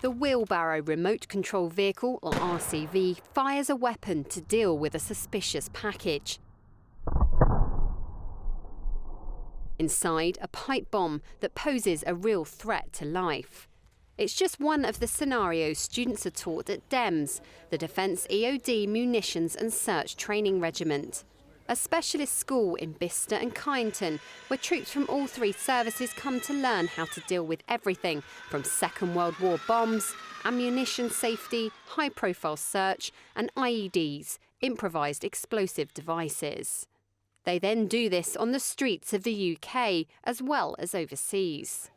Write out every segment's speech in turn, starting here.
The wheelbarrow remote control vehicle, or RCV, fires a weapon to deal with a suspicious package. Inside, a pipe bomb that poses a real threat to life. It's just one of the scenarios students are taught at DEMS, the Defence EOD Munitions and Search Training Regiment, a specialist school in Bicester and Kyneton, where troops from all three services come to learn how to deal with everything from Second World War bombs, ammunition safety, high-profile search and IEDs, improvised explosive devices. They then do this on the streets of the UK as well as overseas.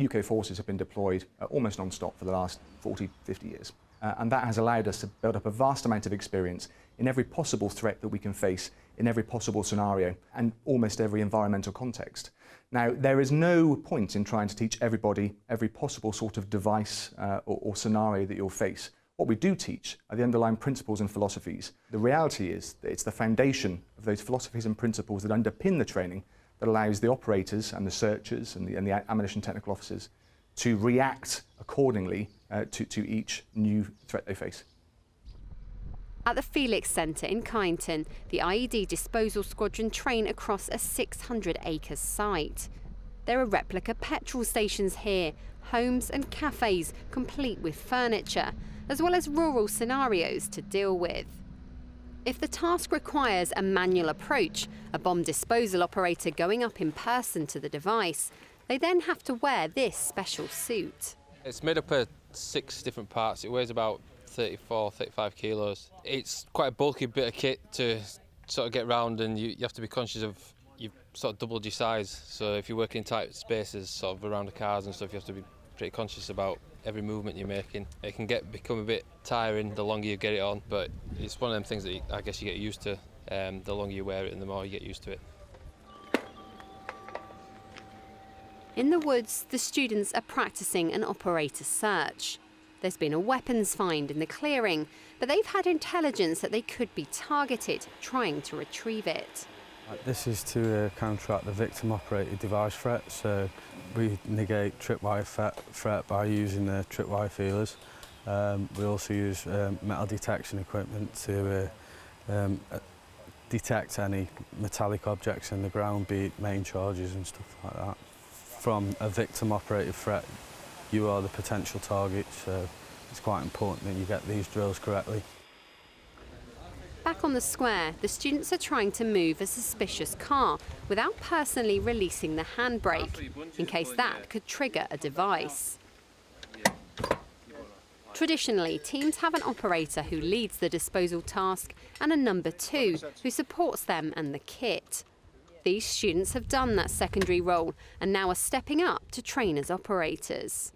UK forces have been deployed almost non-stop for the last 40, 50 years. And that has allowed us to build up a vast amount of experience in every possible threat that we can face, in every possible scenario, and almost every environmental context. Now, there is no point in trying to teach everybody every possible sort of device or scenario that you'll face. What we do teach are the underlying principles and philosophies. The reality is that it's the foundation of those philosophies and principles that underpin the training that allows the operators and the searchers and the ammunition technical officers to react accordingly to each new threat they face. At the Felix Centre in Kyneton, the IED disposal squadron train across a 600-acre site. There are replica petrol stations here, homes and cafes complete with furniture, as well as rural scenarios to deal with. If the task requires a manual approach, a bomb disposal operator going up in person to the device, they then have to wear this special suit. It's made up of 6 different parts. It weighs about 34, 35 kilos. It's quite a bulky bit of kit to sort of get round, and you have to be conscious of you've sort of doubled your size. So if you're working in tight spaces, sort of around the cars and stuff, you have to be pretty conscious about every movement you're making. It can become a bit tiring the longer you get it on, but it's one of them things that I guess you get used to. The longer you wear it and the more you get used to it. In the woods, the students are practicing an operator search. There's been a weapons find in the clearing, but they've had intelligence that they could be targeted, trying to retrieve it. This is to counteract the victim-operated device threat, so we negate tripwire threat by using tripwire feelers. We also use metal detection equipment to detect any metallic objects in the ground, be it main charges and stuff like that. From a victim-operated threat, you are the potential target, so it's quite important that you get these drills correctly. Back on the square, the students are trying to move a suspicious car without personally releasing the handbrake, in case that could trigger a device. Traditionally, teams have an operator who leads the disposal task and a number 2 who supports them and the kit. These students have done that secondary role and now are stepping up to train as operators.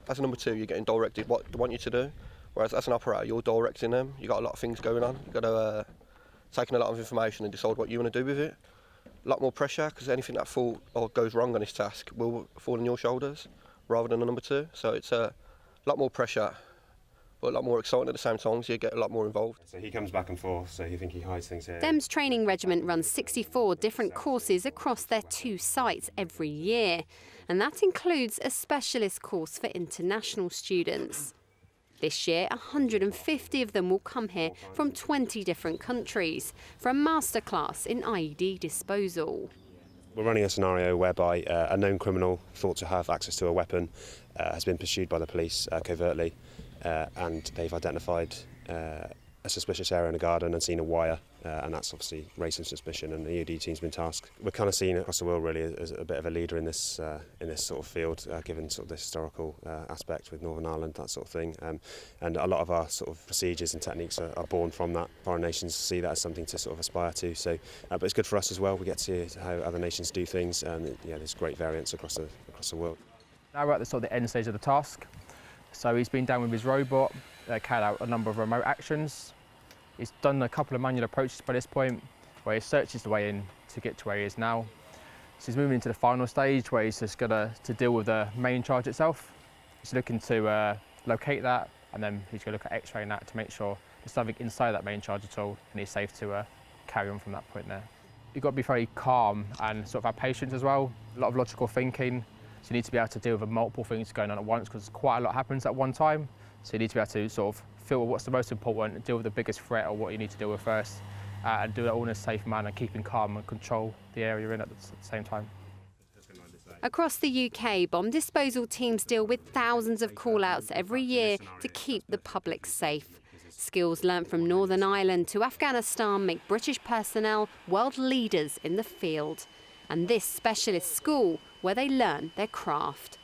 As a number 2, you're getting directed what they want you to do, whereas as an operator, you're directing them. You've got a lot of things going on. You've got to take in a lot of information and decide what you want to do with it. A lot more pressure, because anything that goes wrong on this task will fall on your shoulders rather than a number 2. So it's a lot more pressure, but a lot more exciting at the same time, so you get a lot more involved. So he comes back and forth, so you think he hides things here. DEMS Training Regiment runs 64 different courses across their 2 sites every year, and that includes a specialist course for international students. This year, 150 of them will come here from 20 different countries for a masterclass in IED disposal. We're running a scenario whereby a known criminal thought to have access to a weapon has been pursued by the police covertly. And they've identified a suspicious area in a garden and seen a wire, and that's obviously raised some suspicion, and the EOD team's been tasked. We're kind of seen across the world really as a bit of a leader in this sort of field, given sort of the historical aspect with Northern Ireland, that sort of thing. And a lot of our sort of procedures and techniques are born from that. Foreign nations see that as something to sort of aspire to. So, but it's good for us as well. We get to see how other nations do things, and there's great variance across the world. Now we're at the end stage of the task. So he's been down with his robot, carried out a number of remote actions. He's done a couple of manual approaches by this point, where he searches the way in to get to where he is now. So he's moving into the final stage, where he's just got to deal with the main charge itself. He's looking to locate that, and then he's going to look at X-raying that to make sure there's nothing inside that main charge at all, and he's safe to carry on from that point there. You've got to be very calm and sort of have patience as well. A lot of logical thinking, So you need to be able to deal with multiple things going on at once because quite a lot happens at one time. So you need to be able to sort of filter what's the most important, deal with the biggest threat or what you need to deal with first, and do that all in a safe manner, keeping calm and control the area you're in at the same time. Across the UK, bomb disposal teams deal with thousands of call-outs every year to keep the public safe. Skills learnt from Northern Ireland to Afghanistan make British personnel world leaders in the field. And this specialist school where they learn their craft.